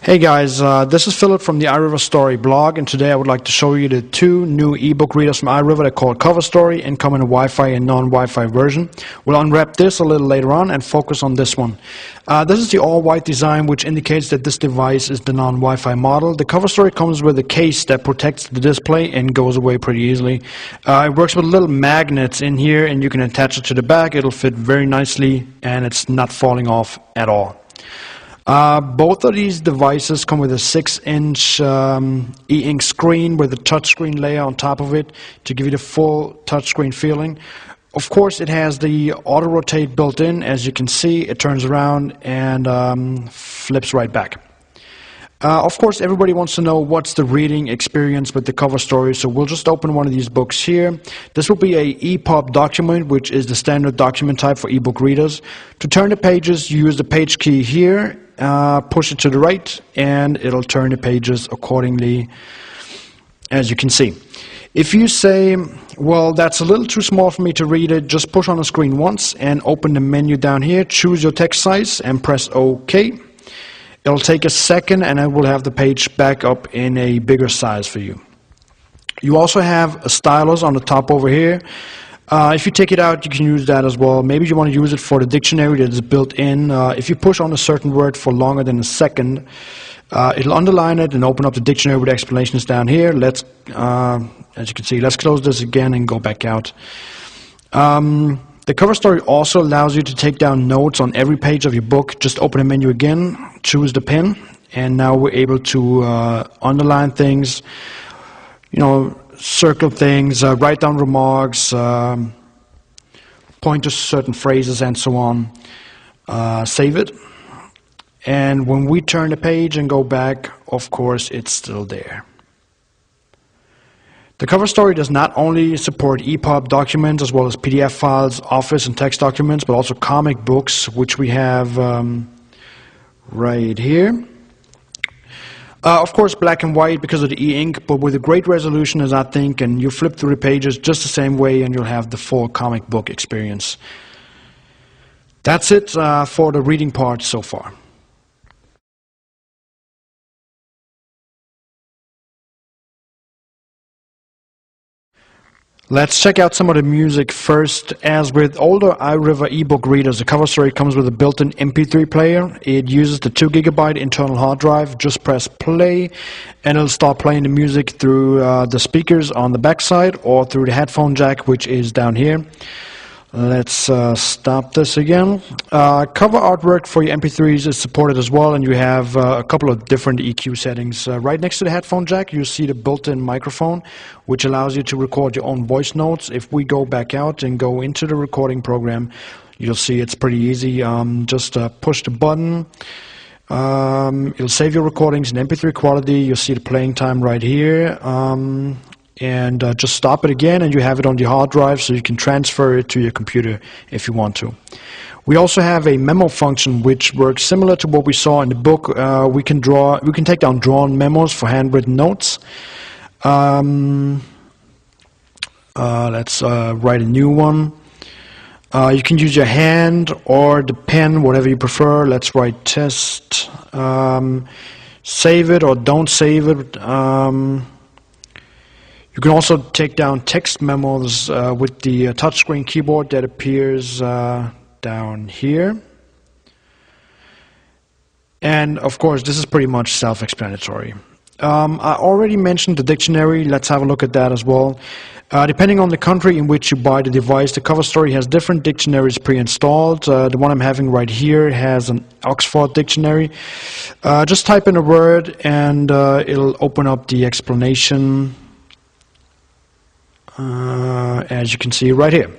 Hey guys, this is Philip from the iriver Story blog, and today I would like to show you the two new ebook readers from iriver. They're called coverstory and come in a Wi-Fi and non-Wi-Fi version. We'll unwrap this a little later on and focus on this one. This is the all-white design, which indicates that this device is the non-Wi-Fi model. The coverstory comes with a case that protects the display and goes away pretty easily. It works with little magnets in here, and you can attach it to the back. It'll fit very nicely, and it's not falling off at all. Both of these devices come with a 6-inch e-ink screen with a touchscreen layer on top of it to give you the full touchscreen feeling. Of course, it has the auto-rotate built in. As you can see, it turns around and flips right back. Of course, everybody wants to know what's the reading experience with the coverstory, so we'll just open one of these books here. This will be a EPUB document, which is the standard document type for ebook readers. To turn the pages, you use the page key here, push it to the right, and it'll turn the pages accordingly, as you can see. If you say, well, that's a little too small for me to read it, just push on the screen once and open the menu down here, choose your text size, and press OK. It'll take a second, and it will have the page back up in a bigger size for you. You also have a stylus on the top over here. If you take it out, you can use that as well. Maybe you want to use it for the dictionary that is built in. If you push on a certain word for longer than a second, it'll underline it and open up the dictionary with explanations down here. Let's, as you can see, let's close this again and go back out. The coverstory also allows you to take down notes on every page of your book. Just open the menu again, choose the pen, and now we're able to underline things, circle things, write down remarks, point to certain phrases, and so on. Save it. And when we turn the page and go back, of course, it's still there. The coverstory does not only support EPUB documents as well as PDF files, Office and text documents, but also comic books, which we have right here. Of course, black and white because of the e-ink, but with a great resolution, as I think, and you flip through the pages just the same way, and you'll have the full comic book experience. That's it for the reading part so far. Let's check out some of the music first. As with older iriver ebook readers, the coverstory comes with a built-in MP3 player. It uses the 2 GB internal hard drive. Just press play and it'll start playing the music through the speakers on the back side or through the headphone jack, which is down here. Let's stop this again. Cover artwork for your MP3s is supported as well, and you have a couple of different EQ settings. Right next to the headphone jack, you see the built-in microphone, which allows you to record your own voice notes. If we go back out and go into the recording program, you'll see it's pretty easy. Just push the button. It'll save your recordings in MP3 quality. You'll see the playing time right here. And just stop it again, and you have it on the hard drive, so you can transfer it to your computer if you want to. We also have a memo function which works similar to what we saw in the book. We can take down drawn memos for handwritten notes. Let's write a new one. You can use your hand or the pen, whatever you prefer. Let's write test. Save it or don't save it. You can also take down text memos with the touchscreen keyboard that appears down here. And of course, this is pretty much self-explanatory. I already mentioned the dictionary. Let's have a look at that as well. Depending on the country in which you buy the device, the coverstory has different dictionaries pre-installed. The one I'm having right here has an Oxford dictionary. Just type in a word and it'll open up the explanation. As you can see right here.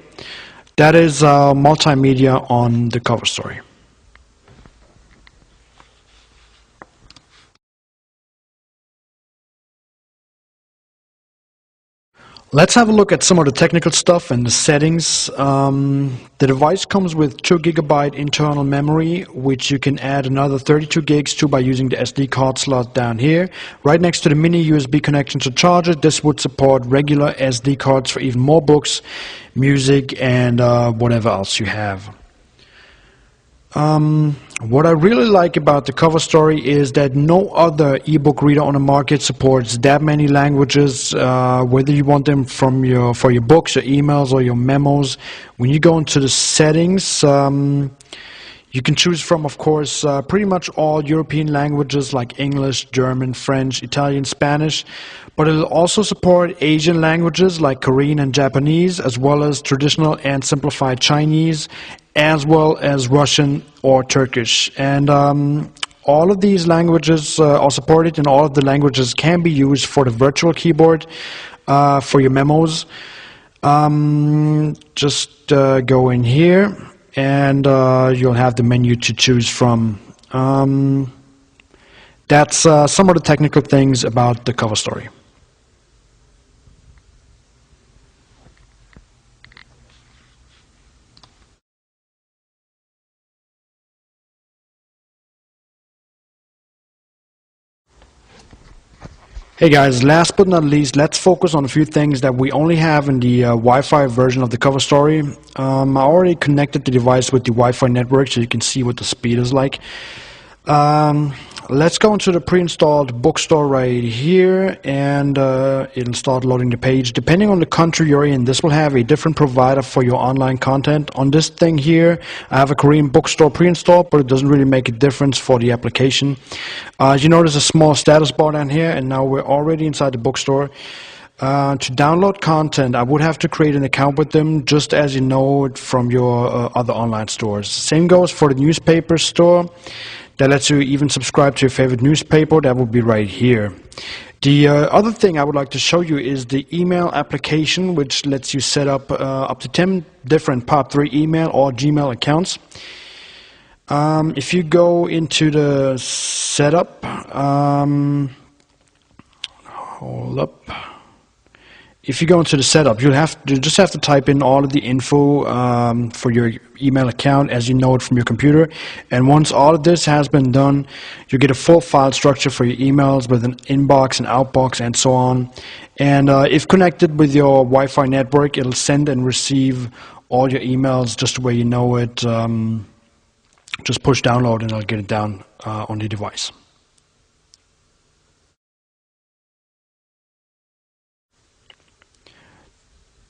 That is multimedia on the coverstory. Let's have a look at some of the technical stuff and the settings. The device comes with 2 GB internal memory, which you can add another 32 gigs to by using the SD card slot down here. Right next to the mini USB connection to charge it, this would support regular SD cards for even more books, music, and whatever else you have. What I really like about the cover story is that no other ebook reader on the market supports that many languages, whether you want them from for your books, your emails, or your memos. When you go into the settings, you can choose from, of course, pretty much all European languages like English, German, French, Italian, Spanish, but it'll also support Asian languages like Korean and Japanese, as well as traditional and simplified Chinese, as well as Russian or Turkish. And all of these languages are supported, and all of the languages can be used for the virtual keyboard for your memos. Just go in here, and you'll have the menu to choose from. That's some of the technical things about the cover story. Hey guys, last but not least, let's focus on a few things that we only have in the Wi-Fi version of the cover story. I already connected the device with the Wi-Fi network so you can see what the speed is like. Let's go into the pre-installed bookstore right here, and it'll start loading the page. Depending on the country you're in, this will have a different provider for your online content. On this thing here, I have a Korean bookstore pre-installed, but it doesn't really make a difference for the application. As you notice, a small status bar down here, and now we're already inside the bookstore. To download content, I would have to create an account with them, just as you know it from your other online stores. Same goes for the newspaper store. That lets you even subscribe to your favorite newspaper. That will be right here. The other thing I would like to show you is the email application, which lets you set up up to 10 different POP3 email or Gmail accounts. If you go into the setup, hold up. If you go into the setup, you just have to type in all of the info for your email account as you know it from your computer. And once all of this has been done, you get a full file structure for your emails with an inbox and outbox and so on. And if connected with your Wi-Fi network, it'll send and receive all your emails just the way you know it. Just push download and it'll get it down on the device.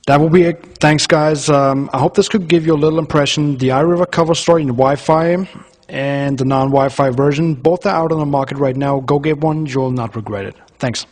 That will be it. Thanks, guys. I hope this could give you a little impression. The iriver cover story in the Wi-Fi and the non-Wi-Fi version, both are out on the market right now. Go get one. You'll not regret it. Thanks.